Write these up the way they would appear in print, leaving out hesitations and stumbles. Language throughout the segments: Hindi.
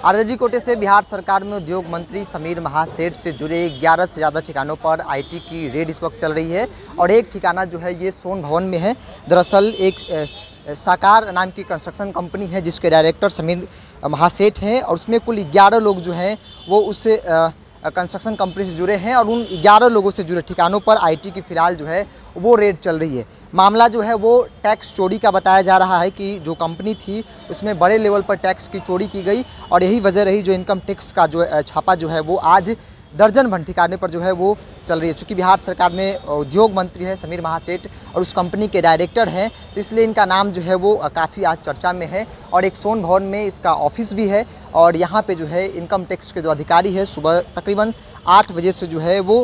आरजेडी कोटे से बिहार सरकार में उद्योग मंत्री समीर महासेठ से जुड़े 11 से ज़्यादा ठिकानों पर आईटी की रेड इस वक्त चल रही है और एक ठिकाना जो है ये सोन भवन में है। दरअसल एक साकार नाम की कंस्ट्रक्शन कंपनी है जिसके डायरेक्टर समीर महासेठ हैं और उसमें कुल 11 लोग जो हैं वो उस कंस्ट्रक्शन कंपनी से जुड़े हैं और उन 11 लोगों से जुड़े ठिकानों पर आईटी की फ़िलहाल जो है वो रेड चल रही है। मामला जो है वो टैक्स चोरी का बताया जा रहा है कि जो कंपनी थी उसमें बड़े लेवल पर टैक्स की चोरी की गई और यही वजह रही जो इनकम टैक्स का जो छापा जो है वो आज दर्जन भर ठिकाने पर जो है वो चल रही है। चूँकि बिहार सरकार में उद्योग मंत्री है समीर महासेठ और उस कंपनी के डायरेक्टर हैं तो इसलिए इनका नाम जो है वो काफ़ी आज चर्चा में है और एक सोन भवन में इसका ऑफिस भी है और यहाँ पे जो है इनकम टैक्स के जो अधिकारी है सुबह तकरीबन 8 बजे से जो है वो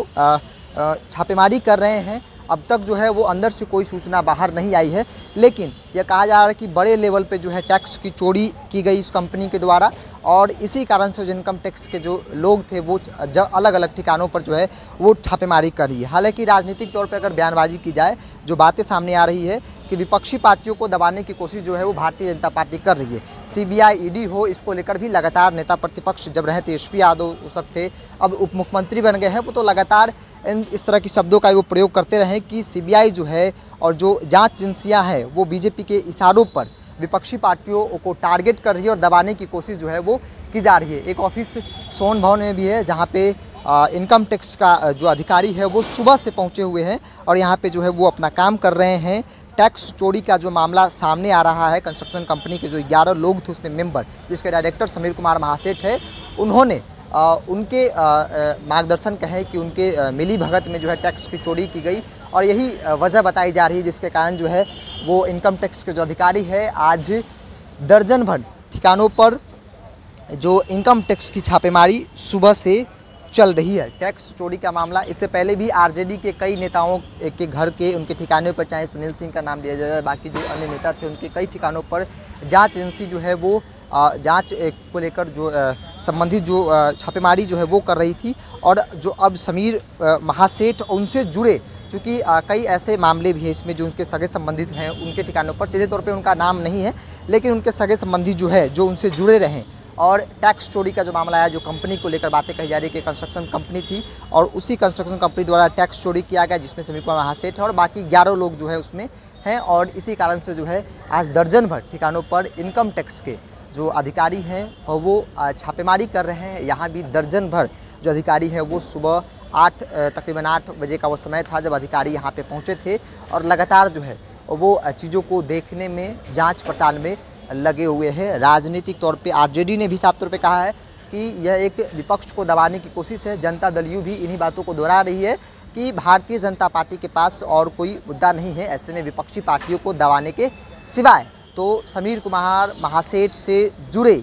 छापेमारी कर रहे हैं। अब तक जो है वो अंदर से कोई सूचना बाहर नहीं आई है, लेकिन यह कहा जा रहा है कि बड़े लेवल पे जो है टैक्स की चोरी की गई इस कंपनी के द्वारा और इसी कारण से जो इनकम टैक्स के जो लोग थे वो अलग अलग ठिकानों पर जो है वो छापेमारी कर रही है। हालांकि राजनीतिक तौर पे अगर बयानबाजी की जाए जो बातें सामने आ रही है कि विपक्षी पार्टियों को दबाने की कोशिश जो है वो भारतीय जनता पार्टी कर रही है। सीबीआई ईडी हो इसको लेकर भी लगातार नेता प्रतिपक्ष जब रहे तेजस्वी यादव थे, अब उप मुख्यमंत्री बन गए हैं, वो तो लगातार इस तरह की शब्दों का वो प्रयोग करते रहे कि सीबीआई जो है और जो जांच एजेंसियां हैं वो बीजेपी के इशारों पर विपक्षी पार्टियों को टारगेट कर रही है और दबाने की कोशिश जो है वो की जा रही है। एक ऑफिस सोन भवन में भी है जहां पे इनकम टैक्स का जो अधिकारी है वो सुबह से पहुंचे हुए हैं और यहां पे जो है वो अपना काम कर रहे हैं। टैक्स चोरी का जो मामला सामने आ रहा है, कंस्ट्रक्शन कंपनी के जो 11 लोग थे उसमें मेंबर जिसके डायरेक्टर समीर कुमार महासेठ है, उन्होंने उनके मार्गदर्शन कहें कि उनके मिली भगत में जो है टैक्स की चोरी की गई और यही वजह बताई जा रही है जिसके कारण जो है वो इनकम टैक्स के जो अधिकारी है आज दर्जन भर ठिकानों पर जो इनकम टैक्स की छापेमारी सुबह से चल रही है। टैक्स चोरी का मामला इससे पहले भी आरजेडी के कई नेताओं के घर के उनके ठिकानों पर, चाहे सुनील सिंह का नाम लिया जाए, बाकी जो अन्य नेता थे उनके कई ठिकानों पर जांच एजेंसी जो है वो जांच को लेकर जो संबंधित जो छापेमारी जो है वो कर रही थी और जो अब समीर महासेठ उनसे जुड़े, चूँकि कई ऐसे मामले भी हैं इसमें जो उनके सगे संबंधित हैं, उनके ठिकानों पर सीधे तौर पे उनका नाम नहीं है लेकिन उनके सगे संबंधी जो है जो उनसे जुड़े रहें और टैक्स चोरी का जो मामला है, जो कंपनी को लेकर बातें कही जा रही है कि कंस्ट्रक्शन कंपनी थी और उसी कंस्ट्रक्शन कंपनी द्वारा टैक्स चोरी किया गया जिसमें समीर कुमार महासेठ है और बाकी 11 लोग जो है उसमें हैं और इसी कारण से जो है आज दर्जन भर ठिकानों पर इनकम टैक्स के जो अधिकारी हैं और वो छापेमारी कर रहे हैं। यहाँ भी दर्जन भर जो अधिकारी हैं वो सुबह तकरीबन 8 बजे का वो समय था जब अधिकारी यहाँ पे पहुँचे थे और लगातार जो है वो चीज़ों को देखने में, जांच पड़ताल में लगे हुए हैं। राजनीतिक तौर पे आरजेडी ने भी साफ तौर पे कहा है कि यह एक विपक्ष को दबाने की कोशिश है। जनता दल यू भी इन्हीं बातों को दोहरा रही है कि भारतीय जनता पार्टी के पास और कोई मुद्दा नहीं है, ऐसे में विपक्षी पार्टियों को दबाने के सिवाय तो समीर कुमार महासेठ से जुड़े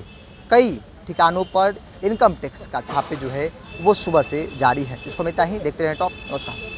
कई ठिकानों पर इनकम टैक्स का छापे जो है वो सुबह से जारी है। इसको मैं इतना ही, देखते रहें टॉप। नमस्कार।